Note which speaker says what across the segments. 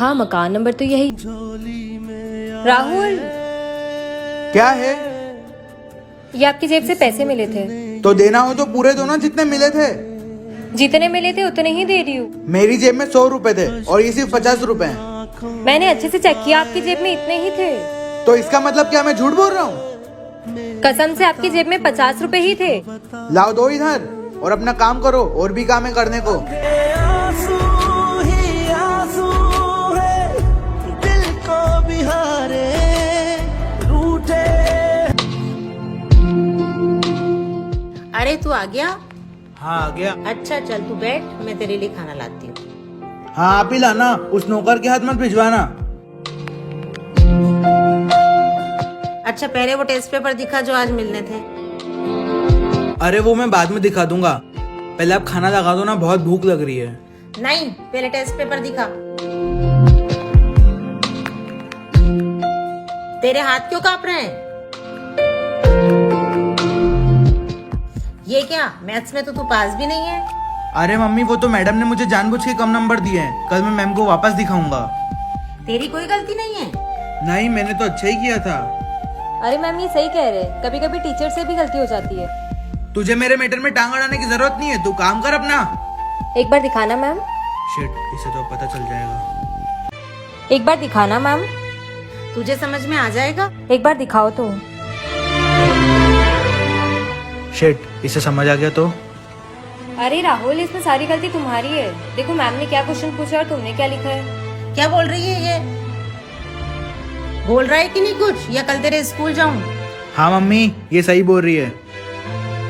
Speaker 1: हाँ, मकान नंबर तो यही। राहुल,
Speaker 2: क्या है?
Speaker 1: ये आपकी जेब से पैसे मिले थे।
Speaker 2: तो देना हो तो पूरे दो ना, जितने मिले थे।
Speaker 1: जितने मिले थे उतने ही दे रही हूँ।
Speaker 2: मेरी जेब में 100 रुपए थे और ये सिर्फ 50 रुपए हैं।
Speaker 1: मैंने अच्छे से चेक किया, आपकी जेब में इतने ही थे।
Speaker 2: तो इसका मतलब क्या मैं झूठ बोल रहा हूँ?
Speaker 1: कसम से आपकी जेब में 50 रुपए ही थे।
Speaker 2: लाओ दो इधर और अपना काम करो, और भी काम है करने को।
Speaker 3: अरे तू आ गया?
Speaker 2: हाँ आ गया।
Speaker 3: अच्छा चल तू बैठ, मैं तेरे लिए खाना लाती हूँ।
Speaker 2: हाँ आप ही लाना, उस नौकर के हाथ मत भिजवाना।
Speaker 3: अच्छा पहले वो टेस्ट पेपर दिखा जो आज मिलने थे।
Speaker 2: अरे वो मैं बाद में दिखा दूंगा, पहले आप खाना लगा दो ना, बहुत भूख लग रही है।
Speaker 3: नहीं, पहले टेस्ट पेपर दिखा। तेरे हाथ क्यों कांप रहे हैं? ये क्या, मैथ्स में तो तू पास भी नहीं है।
Speaker 2: अरे मम्मी, वो तो मैडम ने मुझे जानबूझ के कम नंबर दिए हैं, कल मैं मैम को वापस दिखाऊंगा।
Speaker 3: तेरी कोई गलती नहीं है।
Speaker 2: नहीं, मैंने तो अच्छा ही किया था।
Speaker 1: अरे मैम, ये सही कह रहे हैं, कभी कभी टीचर से भी गलती हो जाती है।
Speaker 2: तुझे मेरे मैटर में टांग अड़ाने की जरूरत नहीं है, तू काम कर अपना।
Speaker 1: एक बार दिखाना मैम।
Speaker 2: शिट, इसे तो पता चल जाएगा।
Speaker 1: एक बार दिखाना मैम।
Speaker 3: तुझे समझ में आ जाएगा।
Speaker 1: एक बार दिखाओ तो।
Speaker 2: शिट, इसे समझ आ गया तो।
Speaker 1: अरे राहुल, इसमें सारी गलती तुम्हारी है। देखो मैम ने क्या क्वेश्चन पूछा और तुमने क्या लिखा है।
Speaker 3: क्या बोल रही है ये? बोल रहा है कि नहीं कुछ, या कल तेरे स्कूल जाऊं?
Speaker 2: हाँ मम्मी, ये सही बोल रही है।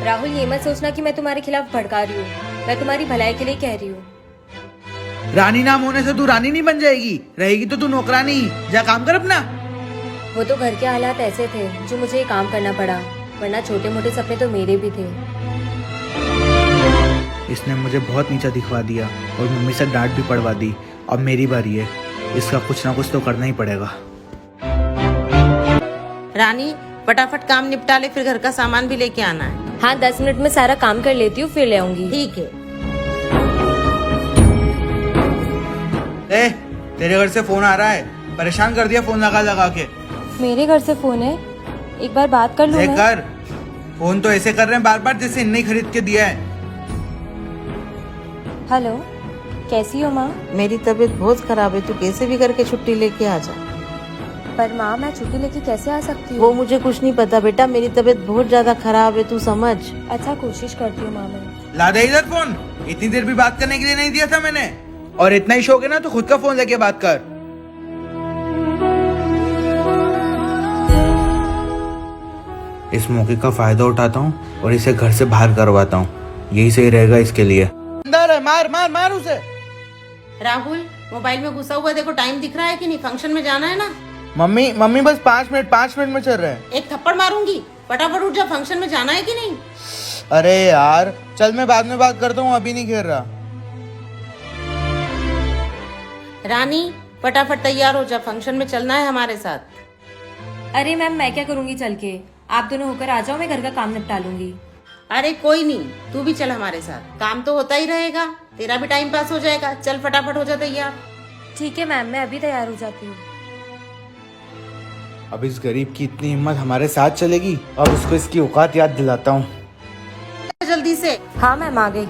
Speaker 1: राहुल, ये मत सोचना कि मैं तुम्हारे खिलाफ भड़का रही हूँ, मैं तुम्हारी भलाई के लिए कह रही हूँ।
Speaker 2: रानी नाम होने से तू रानी नहीं बन जाएगी, रहेगी तो तू नौकरानी ही। जा काम कर अपना।
Speaker 1: वो तो घर के हालात ऐसे थे जो मुझे ये काम करना पड़ा, वरना छोटे मोटे सपने तो मेरे भी थे।
Speaker 2: इसने मुझे बहुत नीचा दिखवा दिया और मम्मी से डांट भी पड़वा दी। अब मेरी बारी है, इसका कुछ ना कुछ तो करना ही पड़ेगा।
Speaker 3: रानी फटाफट काम निपटा ले, फिर घर का सामान भी लेके आना है।
Speaker 1: हाँ, 10 मिनट में सारा काम कर लेती हूँ, फिर ले आऊंगी।
Speaker 3: ठीक है।
Speaker 2: ए, तेरे घर से फोन आ रहा है, परेशान कर दिया फोन लगा लगा के।
Speaker 1: मेरे घर से फोन है, एक बार बात कर लूँ मैं?
Speaker 2: कर फोन, तो ऐसे कर रहे हैं बार बार जैसे इन्हें खरीद के दिया है।
Speaker 1: हेलो, कैसी हो माँ?
Speaker 3: मेरी तबीयत बहुत खराब है, तू कैसे भी करके छुट्टी लेके आ जा।
Speaker 1: पर माँ, मैं छुट्टी लेके कैसे आ सकती हूँ?
Speaker 3: वो मुझे कुछ नहीं पता बेटा, मेरी तबीयत बहुत ज्यादा खराब है, तू समझ।
Speaker 1: अच्छा, कोशिश करती हूँ माँ मैं।
Speaker 2: ला दे इधर फोन, इतनी देर भी बात करने के लिए नहीं दिया था मैंने। और इतना ही शौक है ना तो खुद का फोन लेके बात कर। इस मौके का फायदा उठाता हूँ और इसे घर से बाहर करवाता हूँ, यही सही रहेगा इसके लिए। अंदर है, मार मार मार उसे।
Speaker 3: राहुल, मोबाइल में घुसा हुआ देखो, टाइम दिख रहा है कि नहीं? फंक्शन में जाना है ना।
Speaker 2: मम्मी मम्मी, बस 5 मिनट में चल रहे हैं।
Speaker 3: एक थप्पड़ मारूंगी, फटाफट उठ जा, फंक्शन में जाना है कि नहीं?
Speaker 2: अरे यार चल, मैं बाद में बात करता हूँ, अभी नहीं खेल रहा।
Speaker 3: रानी फटाफट तैयार हो जा, फंक्शन में चलना है हमारे साथ।
Speaker 1: अरे मैम, मैं क्या करूँगी चल के? आप दोनों होकर आ जाओ, मैं घर का काम निपटा लूंगी।
Speaker 3: अरे कोई नहीं, तू भी चल हमारे साथ, काम तो होता ही रहेगा, तेरा भी टाइम पास हो जाएगा। चल फटाफट हो जा तैयार।
Speaker 1: ठीक है मैम, मैं अभी तैयार हो जाती हूँ।
Speaker 2: अब इस गरीब की इतनी हिम्मत हमारे साथ चलेगी, अब उसको इसकी औकात याद दिलाता हूँ।
Speaker 3: जल्दी से।
Speaker 1: हाँ मैम, आ गई।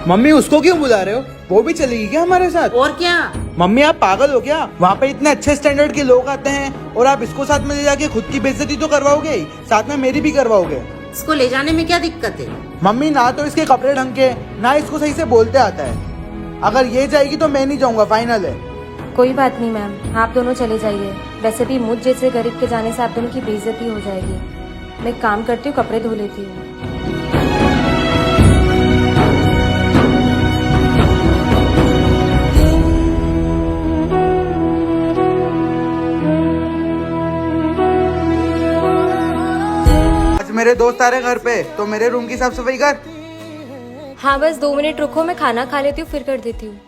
Speaker 2: मम्मी, उसको क्यों बुला रहे हो? वो भी चलेगी क्या हमारे साथ?
Speaker 3: और क्या?
Speaker 2: मम्मी आप पागल हो क्या? वहाँ पे इतने अच्छे स्टैंडर्ड के लोग आते हैं और आप इसको साथ में ले जाके खुद की बेइज्जती तो करवाओगे ही, साथ में मेरी भी करवाओगे।
Speaker 3: इसको ले जाने में क्या दिक्कत है?
Speaker 2: मम्मी, ना तो इसके कपड़े ढंग के, ना इसको सही से बोलते आता है। अगर ये जाएगी तो मैं नहीं जाऊंगा, फाइनल है।
Speaker 1: कोई बात नहीं मैम, आप दोनों चले जाइए। वैसे भी मुझ जैसे गरीब के जाने से आप दोनों की बेइज्जती हो जाएगी। मैं एक काम करती हूँ, कपड़े धो लेती हूँ।
Speaker 2: मेरे दोस्त आ रहे घर पे, तो मेरे रूम की साफ सफाई कर।
Speaker 1: हाँ, बस 2 मिनट रुको, मैं खाना खा लेती हूँ, फिर कर देती हूँ।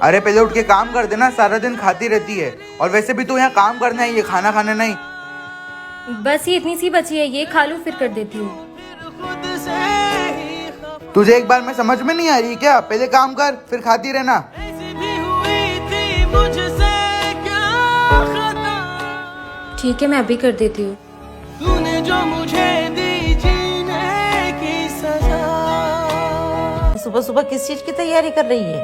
Speaker 2: अरे पहले उठ के काम कर देना, सारा दिन खाती रहती है। और वैसे भी तू यहाँ काम करना है, ये खाना खाने नहीं।
Speaker 1: बस ये इतनी सी बची है, ये खा लूँ फिर कर देती हूँ।
Speaker 2: तुझे एक बार में समझ में नहीं आ रही क्या? पहले काम कर, फिर खाती रहना।
Speaker 1: ठीक है, मैं अभी कर देती हूँ।
Speaker 4: तूने जो मुझे दी जीने की सजा।
Speaker 3: सुबह सुबह किस चीज की तैयारी कर रही है?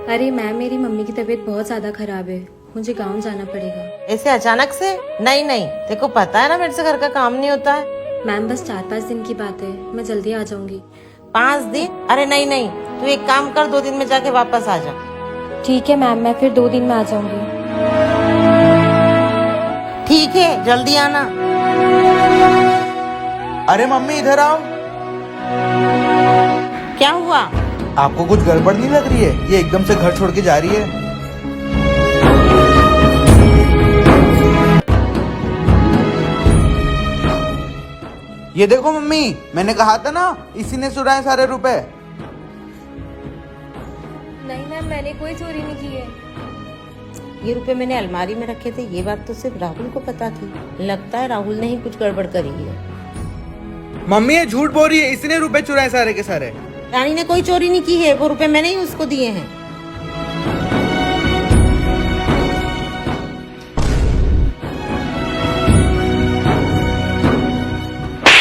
Speaker 1: अरे मैम, मेरी मम्मी की तबीयत बहुत ज्यादा खराब है, मुझे गाँव जाना पड़ेगा।
Speaker 3: ऐसे अचानक से? नहीं नहीं, तेरे को पता है ना मेरे से घर का काम नहीं होता है।
Speaker 1: मैम बस 4-5 दिन की बात है, मैं जल्दी आ जाऊंगी।
Speaker 3: 5 दिन? अरे नहीं नहीं, तू एक काम कर, 2 दिन में जाके वापस आ जा।
Speaker 1: ठीक है मैम, मैं फिर 2 दिन में आ जाऊंगी।
Speaker 3: ठीक है, जल्दी आना।
Speaker 2: अरे मम्मी इधर आओ।
Speaker 3: क्या हुआ?
Speaker 2: आपको कुछ गड़बड़ नहीं लग रही है? ये एकदम से घर छोड़ के जा रही है। ये देखो मम्मी, मैंने कहा था ना, इसी ने चुराए सारे रुपए।
Speaker 1: नहीं मैम, मैंने कोई चोरी नहीं की है।
Speaker 3: ये रुपए मैंने अलमारी में रखे थे, ये बात तो सिर्फ राहुल को पता थी। लगता है राहुल ने ही कुछ गड़बड़ करी है।
Speaker 2: मम्मी ये झूठ बोल रही है, इसने रुपए चुराए सारे के सारे।
Speaker 3: रानी ने कोई चोरी नहीं की है, वो रुपए मैंने ही उसको दिए हैं।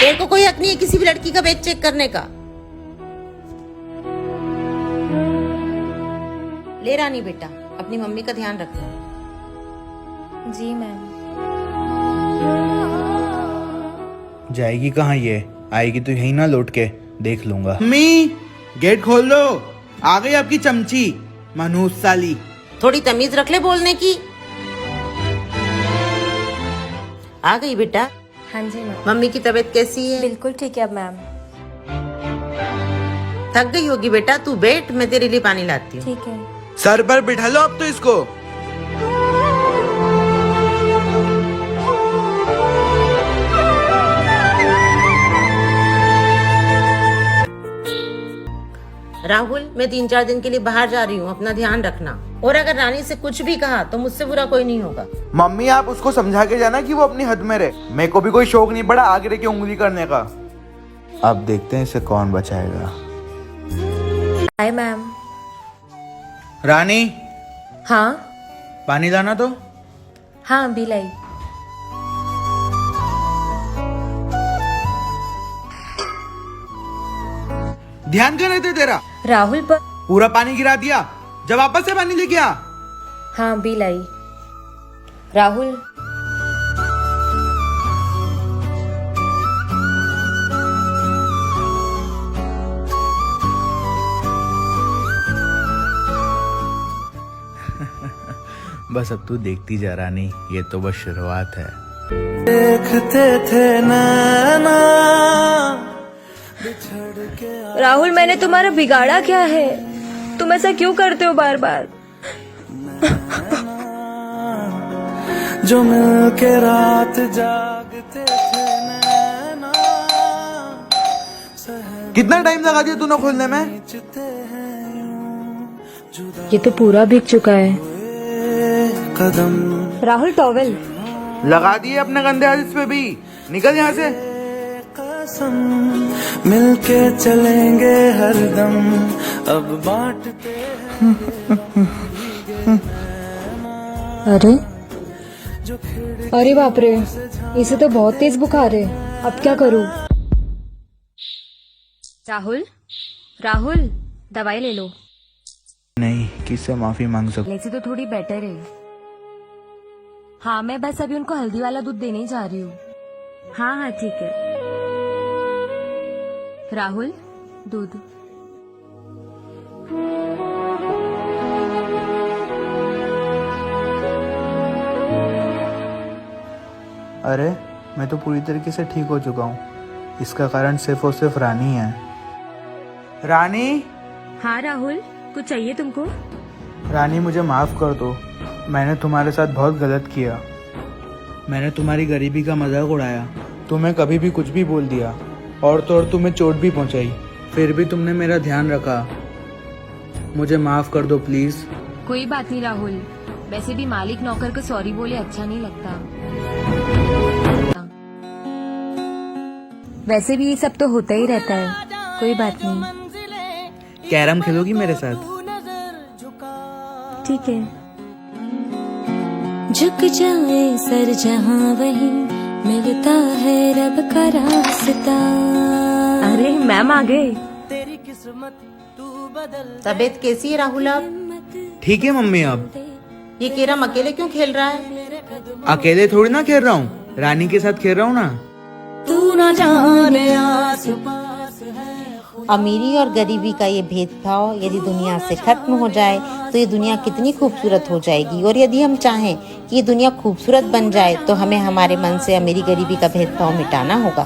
Speaker 3: तेरे को कोई हक नहीं है किसी भी लड़की का बैग चेक करने का। ले रानी बेटा, अपनी मम्मी का ध्यान रखना।
Speaker 1: जी मैम।
Speaker 2: जाएगी कहाँ ये? आएगी तो यही ना लौट के, देख लूंगा। मम्मी गेट खोल दो, आ गई आपकी चमची मनहूस साली।
Speaker 3: थोड़ी तमीज रख ले बोलने की। आ गई बेटा?
Speaker 1: हाँ जी मैम।
Speaker 3: मम्मी की तबीयत कैसी है?
Speaker 1: बिल्कुल ठीक है अब मैम।
Speaker 3: थक गई होगी बेटा, तू बैठ, मैं तेरे लिए पानी लाती हूँ।
Speaker 1: ठीक है।
Speaker 2: सर पर बिठा लो अब तो इसको।
Speaker 3: राहुल, मैं 3-4 दिन के लिए बाहर जा रही हूँ, अपना ध्यान रखना। और अगर रानी से कुछ भी कहा तो मुझसे बुरा कोई नहीं होगा।
Speaker 2: मम्मी आप उसको समझा के जाना कि वो अपनी हद में रहे। मेरे को भी कोई शौक नहीं पड़ा आगे रह के उंगली करने का। अब देखते हैं इसे कौन बचाएगा।
Speaker 1: Hi ma'am.
Speaker 2: रानी
Speaker 1: हाँ
Speaker 2: पानी लाना तो।
Speaker 1: हाँ, अभी लाई।
Speaker 2: ध्यान कर रहे थे तेरा?
Speaker 1: राहुल पर।
Speaker 2: पूरा पानी गिरा दिया, जब वापस से पानी लेके आ।
Speaker 1: हाँ, अभी लाई। राहुल।
Speaker 2: बस अब तू देखती जा रानी, ये तो बस शुरुआत है।
Speaker 4: देखते थे नैना।
Speaker 1: राहुल, मैंने तुम्हारा बिगाड़ा क्या है? तुम ऐसा क्यों करते हो बार बार?
Speaker 4: जो मिल के रात जागते थे नैना।
Speaker 2: कितना टाइम लगा दिया तूने खोलने में?
Speaker 1: ये तो पूरा भीग चुका है।
Speaker 4: कदम
Speaker 1: राहुल, टॉवेल
Speaker 2: लगा दिए अपने गंदे हाथ इस पे भी। निकल यहाँ से।
Speaker 4: कसम मिलके चलेंगे हरदम, अब बांटते
Speaker 1: अरे अरे बाप रे, इसे तो बहुत तेज बुखार है। अब क्या करूं? राहुल, राहुल, दवाई ले लो।
Speaker 2: नहीं, किससे माफी मांग सकूं?
Speaker 1: लेसी तो थोड़ी बेटर है। हाँ, मैं बस अभी उनको हल्दी वाला दूध देने ही जा रही हूँ। हाँ हाँ ठीक है। राहुल, दूध।
Speaker 2: अरे मैं तो पूरी तरीके से ठीक हो चुका हूँ। इसका कारण सिर्फ और सिर्फ रानी है। रानी।
Speaker 1: हाँ राहुल, कुछ चाहिए तुमको?
Speaker 2: रानी मुझे माफ कर दो, मैंने तुम्हारे साथ बहुत गलत किया। मैंने तुम्हारी गरीबी का मजाक उड़ाया, तुम्हें कभी भी कुछ भी बोल दिया, और तो और तुम्हें चोट भी पहुंचाई। फिर भी तुमने मेरा ध्यान रखा। मुझे माफ कर दो प्लीज।
Speaker 1: कोई बात नहीं राहुल, वैसे भी मालिक नौकर को सॉरी बोले अच्छा नहीं लगता। वैसे भी ये सब तो होता ही रहता है, कोई बात नहीं।
Speaker 2: कैरम खेलोगी मेरे साथ?
Speaker 1: ठीक है।
Speaker 5: झुक जाए सर जहाँ वहीं मिलता है रब का रास्ता।
Speaker 1: अरे मैम आ गए।
Speaker 4: तेरी किस्मत तू बदल।
Speaker 3: तबीयत कैसी है राहुल अब?
Speaker 2: ठीक है मम्मी। अब
Speaker 3: ये केरम अकेले क्यों खेल रहा है?
Speaker 2: अकेले थोड़ी ना खेल रहा हूँ, रानी के साथ खेल रहा हूँ ना।
Speaker 4: तू ना जाने आस पास है खुदा।
Speaker 3: अमीरी और गरीबी का ये भेदभाव यदि दुनिया से खत्म हो जाए तो ये दुनिया कितनी खूबसूरत हो जाएगी। और यदि हम चाहें कि ये दुनिया खूबसूरत बन जाए तो हमें हमारे मन से अमीरी गरीबी का भेदभाव मिटाना होगा।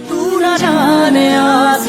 Speaker 4: तू ना जाने आस